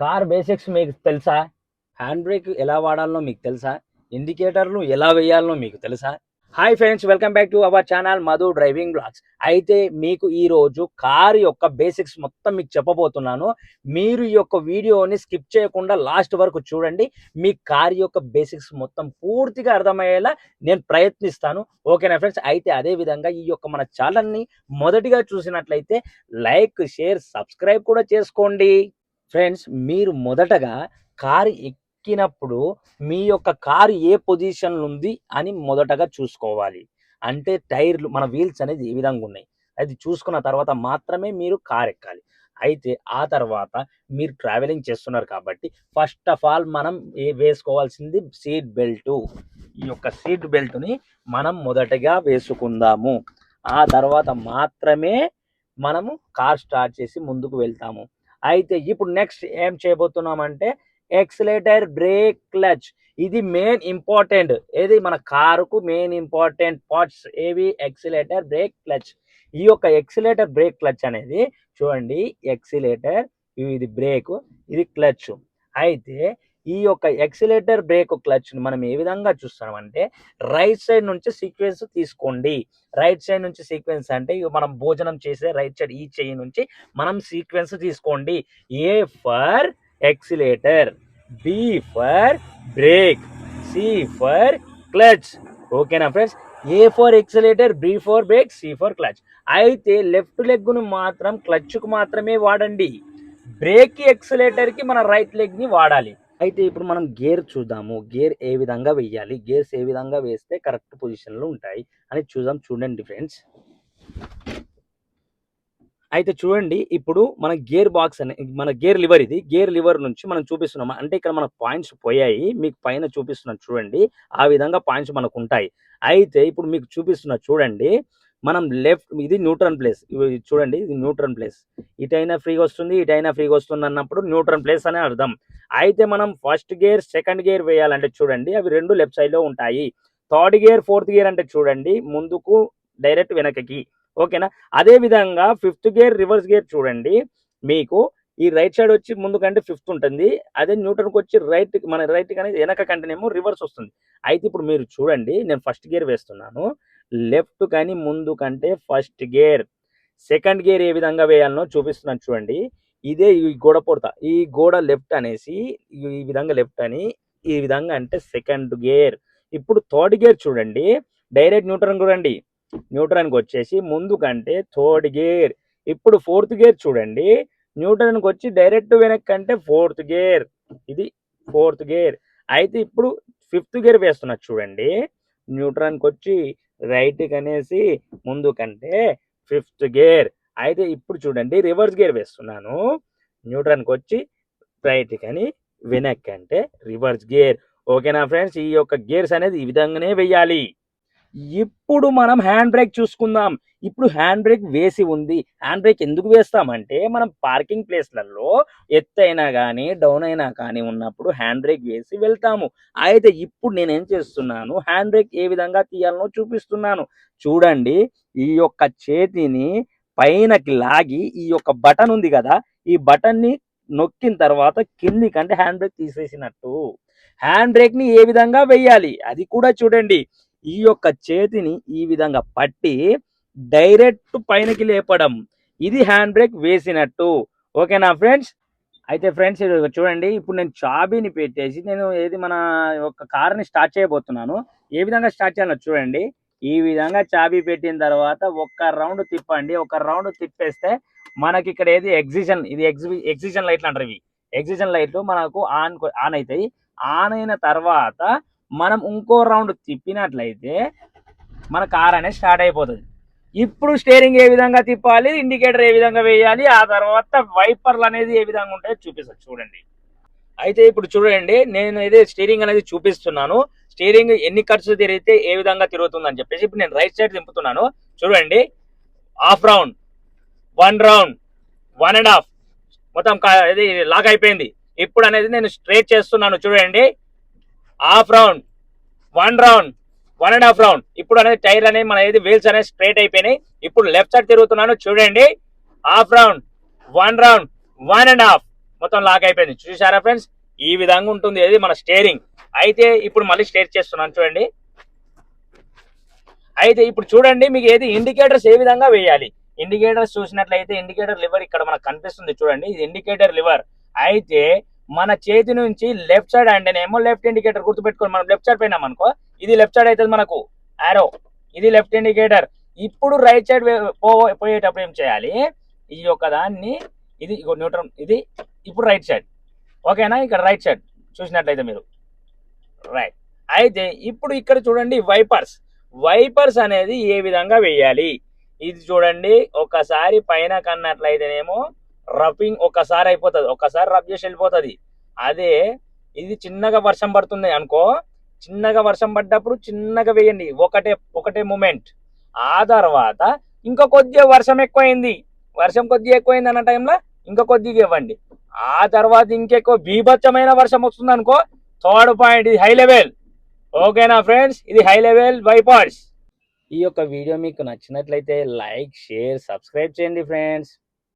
Car basics మీకు తెలుసా? Hand brake ఎలా వాడాలనో మీకు తెలుసా? ఇండికేటర్లు ఎలా వేయాలనో మీకు తెలుసా? Hi friends, welcome back to our channel Madhu driving blogs. అయితే మీకు ఈరోజు కార్ యొక్క బేసిక్స్ మొత్తం మీకు చెప్పబోతున్నాను. మీరు ఈ యొక్క వీడియోని స్కిప్ చేయకుండా లాస్ట్ వరకు చూడండి. మీ కార్ యొక్క బేసిక్స్ మొత్తం పూర్తిగా అర్థమయ్యేలా నేను ప్రయత్నిస్తాను. ఓకేనా ఫ్రెండ్స్? అయితే అదే విధంగా ఈ యొక్క మన ఛానల్ని మొదటిగా చూసినట్లయితే లైక్, షేర్, సబ్స్క్రైబ్ కూడా చేసుకోండి. ఫ్రెండ్స్, మీరు మొదటగా కారు ఎక్కినప్పుడు మీ యొక్క కారు ఏ పొజిషన్లో ఉంది అని మొదటగా చూసుకోవాలి. అంటే టైర్లు, మన వీల్స్ అనేది ఏ విధంగా ఉన్నాయి అది చూసుకున్న తర్వాత మాత్రమే మీరు కారు ఎక్కాలి. అయితే ఆ తర్వాత మీరు ట్రావెలింగ్ చేస్తున్నారు కాబట్టి ఫస్ట్ ఆఫ్ ఆల్ మనం వేసుకోవాల్సింది సీట్ బెల్ట్. ఈ యొక్క సీట్ బెల్ట్ని మనం మొదటగా వేసుకుందాము. ఆ తర్వాత మాత్రమే మనము కార్ స్టార్ట్ చేసి ముందుకు వెళ్తాము. అయితే ఇప్పుడు నెక్స్ట్ ఏం చేయబోతున్నామంటే ఎక్సిలేటర్, బ్రేక్, క్లచ్. ఇది మెయిన్ ఇంపార్టెంట్. ఏది మన కారుకు మెయిన్ ఇంపార్టెంట్ పార్ట్స్ ఏవి? Accelerator, break, clutch. ఈ యొక్క ఎక్సిలేటర్, బ్రేక్, క్లచ్ అనేది చూడండి, ఎక్సిలేటర్, ఇది బ్రేక్, ఇది క్లచ్. అయితే ఈ యొక్క ఎక్సిలేటర్, బ్రేక్, క్లచ్ మనం ఏ విధంగా చూస్తామంటే రైట్ సైడ్ నుంచి సీక్వెన్స్ తీసుకోండి. రైట్ సైడ్ నుంచి సీక్వెన్స్ అంటే మనం భోజనం చేసే రైట్ సైడ్ ఈ చెయ్యి నుంచి మనం సీక్వెన్స్ తీసుకోండి. A for accelerator, B for brake, C for clutch. ఓకేనా friends? A for accelerator, B for brake, C for clutch. అయితే లెఫ్ట్ లెగ్ను మాత్రం క్లచ్కు మాత్రమే వాడండి. బ్రేక్ కి ఎక్సిలేటర్ కి మన రైట్ లెగ్ ని వాడాలి. అయితే ఇప్పుడు మనం గేర్ చూద్దాము. గేర్ ఏ విధంగా వేయాలి, గేర్స్ ఏ విధంగా వేస్తే కరెక్ట్ పొజిషన్లో ఉంటాయి అని చూద్దాం. చూడండి ఫ్రెండ్స్, అయితే చూడండి, ఇప్పుడు మన గేర్ బాక్స్ అనే మన గేర్ లివర్, ఇది గేర్ లివర్ నుంచి మనం చూపిస్తున్నాం. అంటే ఇక్కడ మన పాయింట్స్ పోయాయి, మీకు పైన చూపిస్తున్నాం చూడండి. ఆ విధంగా పాయింట్స్ మనకు ఉంటాయి. అయితే ఇప్పుడు మీకు చూపిస్తున్నా చూడండి, మనం లెఫ్ట్, ఇది న్యూట్రల్ ప్లేస్. చూడండి, ఇది న్యూట్రల్ ప్లేస్. ఇటైనా ఫ్రీగా వస్తుంది, ఇటైనా ఫ్రీగా వస్తుంది అన్నప్పుడు న్యూట్రల్ ప్లేస్ అనే అర్థం. అయితే మనం ఫస్ట్ గేర్, సెకండ్ గేర్ వేయాలంటే చూడండి, అవి రెండు లెఫ్ట్ సైడ్ లో ఉంటాయి. థర్డ్ గేర్, ఫోర్త్ గేర్ అంటే చూడండి, ముందుకు డైరెక్ట్ వెనకకి. ఓకేనా? అదే విధంగా ఫిఫ్త్ గేర్, రివర్స్ గేర్ చూడండి, మీకు ఈ రైట్ సైడ్ వచ్చి ముందు కంటే ఫిఫ్త్ ఉంటుంది. అదే న్యూట్రన్కి వచ్చి రైట్, మన రైట్ అనేది వెనక కంటేనేమో రివర్స్ వస్తుంది. అయితే ఇప్పుడు మీరు చూడండి, నేను ఫస్ట్ గేర్ వేస్తున్నాను. లెఫ్ట్ కానీ ముందు కంటే ఫస్ట్ గేర్. సెకండ్ గేర్ ఏ విధంగా వేయాలనో చూపిస్తున్నాను చూడండి. ఇదే ఈ గోడ పొడత, ఈ గోడ లెఫ్ట్ అనేసి ఈ విధంగా లెఫ్ట్ అని, ఈ విధంగా అంటే సెకండ్ గేర్. ఇప్పుడు థర్డ్ గేర్ చూడండి, డైరెక్ట్ న్యూట్రన్ చూడండి, న్యూట్రన్కి వచ్చేసి ముందు కంటే థర్డ్ గేర్. ఇప్పుడు ఫోర్త్ గేర్ చూడండి, న్యూట్రన్కి వచ్చి డైరెక్ట్ వెనక్కి కంటే ఫోర్త్ గేర్, ఇది ఫోర్త్ గేర్. అయితే ఇప్పుడు ఫిఫ్త్ గేర్ వేస్తున్నా చూడండి, న్యూట్రన్కి వచ్చి రైట్కి అనేసి ముందు కంటే ఫిఫ్త్ గేర్. అయితే ఇప్పుడు చూడండి, రివర్స్ గేర్ వేస్తున్నాను, న్యూట్రన్కి వచ్చి రైట్ కానీ వెనక్కి అంటే రివర్స్ గేర్. ఓకేనా ఫ్రెండ్స్? ఈ యొక్క గేర్స్ అనేది ఈ విధంగానే వెయ్యాలి. ఇప్పుడు మనం హ్యాండ్ బ్రేక్ చూసుకుందాం. ఇప్పుడు హ్యాండ్ బ్రేక్ వేసి ఉంది. హ్యాండ్ బ్రేక్ ఎందుకు వేస్తామంటే మనం పార్కింగ్ ప్లేస్లలో ఎత్తైనా కానీ డౌన్ అయినా కానీ ఉన్నప్పుడు హ్యాండ్ బ్రేక్ వేసి వెళ్తాము. అయితే ఇప్పుడు నేనేం చేస్తున్నాను, హ్యాండ్ బ్రేక్ ఏ విధంగా తీయాలనో చూపిస్తున్నాను. చూడండి, ఈ యొక్క చేతిని పైనకి లాగి ఈ యొక్క బటన్ ఉంది కదా, ఈ బటన్ని నొక్కిన తర్వాత కింది కంటే హ్యాండ్ బ్రేక్ తీసేసినట్టు. హ్యాండ్ బ్రేక్ ని ఏ విధంగా వెయ్యాలి అది కూడా చూడండి. ఈ యొక్క చేతిని ఈ విధంగా పట్టి డైరెక్ట్ పైనకి లేపడం, ఇది హ్యాండ్ బ్రేక్ వేసినట్టు. ఓకేనా ఫ్రెండ్స్? అయితే ఫ్రెండ్స్ చూడండి, ఇప్పుడు నేను చాబీని పెట్టేసి నేను ఏది మన ఒక కార్ని స్టార్ట్ చేయబోతున్నాను. ఏ విధంగా స్టార్ట్ చేయాలో చూడండి. ఈ విధంగా చాబీ పెట్టిన తర్వాత ఒక్క రౌండ్ తిప్పండి. ఒక రౌండ్ తిప్పేస్తే మనకి ఇక్కడ ఏది ఎగ్జిషన్, ఇది ఎగ్జిషన్ లైట్లు అంటారు. ఇవి ఎగ్జిషన్ లైట్లు మనకు ఆన్ అవుతాయి. ఆన్ అయిన తర్వాత మనం ఇంకో రౌండ్ తిప్పినట్లయితే మన కార్ అనేది స్టార్ట్ అయిపోతుంది. ఇప్పుడు స్టీరింగ్ ఏ విధంగా తిప్పాలి, ఇండికేటర్ ఏ విధంగా వేయాలి, ఆ తర్వాత వైపర్లు అనేది ఏ విధంగా ఉంటాయో చూపిస్తాను చూడండి. అయితే ఇప్పుడు చూడండి, నేను అయితే స్టీరింగ్ అనేది చూపిస్తున్నాను. స్టీరింగ్ ఎన్ని కట్స్ తిరిగితే ఏ విధంగా తిరుగుతుంది అని చెప్పేసి ఇప్పుడు నేను రైట్ సైడ్ దింపుతున్నాను. చూడండి, హాఫ్ రౌండ్, 1 రౌండ్, 1.5, మొత్తం ఇది లాక్ అయిపోయింది. ఇప్పుడు అనేది నేను స్ట్రైట్ చేస్తున్నాను చూడండి. Half round, 1 round, 1.5 round. ఇప్పుడు అనేది టైర్ అనేది మన ఏది వీల్స్ అనేది స్ట్రైట్ అయిపోయినాయి. ఇప్పుడు లెఫ్ట్ సైడ్ తిరుగుతున్నాను చూడండి. హాఫ్ రౌండ్, 1 రౌండ్, 1.5, మొత్తం లాక్ అయిపోయింది. చూసారా ఫ్రెండ్స్, ఈ విధంగా ఉంటుంది ఇది మన స్టీరింగ్. అయితే ఇప్పుడు మళ్ళీ స్టేర్ చేస్తున్నాను చూడండి. అయితే ఇప్పుడు చూడండి, మీకు ఏది ఇండికేటర్స్ ఏ విధంగా వేయాలి. ఇండికేటర్స్ చూసినట్లయితే ఇండికేటర్ లివర్ ఇక్కడ మనకు కనిపిస్తుంది చూడండి, ఇది ఇండికేటర్ లివర్. అయితే మన చేతి నుంచి లెఫ్ట్ సైడ్ అంటేనేమో లెఫ్ట్ ఇండికేటర్ గుర్తుపెట్టుకోండి. మనం లెఫ్ట్ సైడ్ పోయినాం అనుకో, ఇది లెఫ్ట్ సైడ్ అవుతుంది మనకు ఆరో, ఇది లెఫ్ట్ ఇండికేటర్. ఇప్పుడు రైట్ సైడ్ పోయేటప్పుడు ఏం చేయాలి, ఈ యొక్క దాన్ని ఇది న్యూట్రల్, ఇది ఇప్పుడు రైట్ సైడ్. ఓకేనా, ఇక్కడ రైట్ సైడ్ చూసినట్లయితే మీరు రైట్. అయితే ఇప్పుడు ఇక్కడ చూడండి వైపర్స్. వైపర్స్ అనేది ఏ విధంగా వేయాలి, ఇది చూడండి. ఒకసారి పైన కన్నట్లయితేనేమో రఫింగ్ ఒకసారి అయిపోతుంది, ఒకసారి రబ్ చేసి వెళ్ళిపోతుంది. అదే ఇది చిన్నగా వర్షం పడుతుంది అనుకో, చిన్నగా వర్షం పడ్డప్పుడు చిన్నగా వేయండి, ఒకటే మూమెంట్. ఆ తర్వాత ఇంకా కొద్దిగా వర్షం ఎక్కువైంది, కొద్దిగా ఎక్కువైంది అన్న టైంలో ఇంకా కొద్దిగా ఇవ్వండి. ఆ తర్వాత ఇంకెక్కువ బీభత్సమైన వర్షం వస్తుంది అనుకో, థర్డ్ పాయింట్, ఇది హై లెవెల్. ఓకేనా ఫ్రెండ్స్, ఇది హై లెవెల్ వైపర్స్. ఈ యొక్క వీడియో మీకు నచ్చినట్లయితే లైక్, షేర్, సబ్స్క్రైబ్ చేయండి ఫ్రెండ్స్.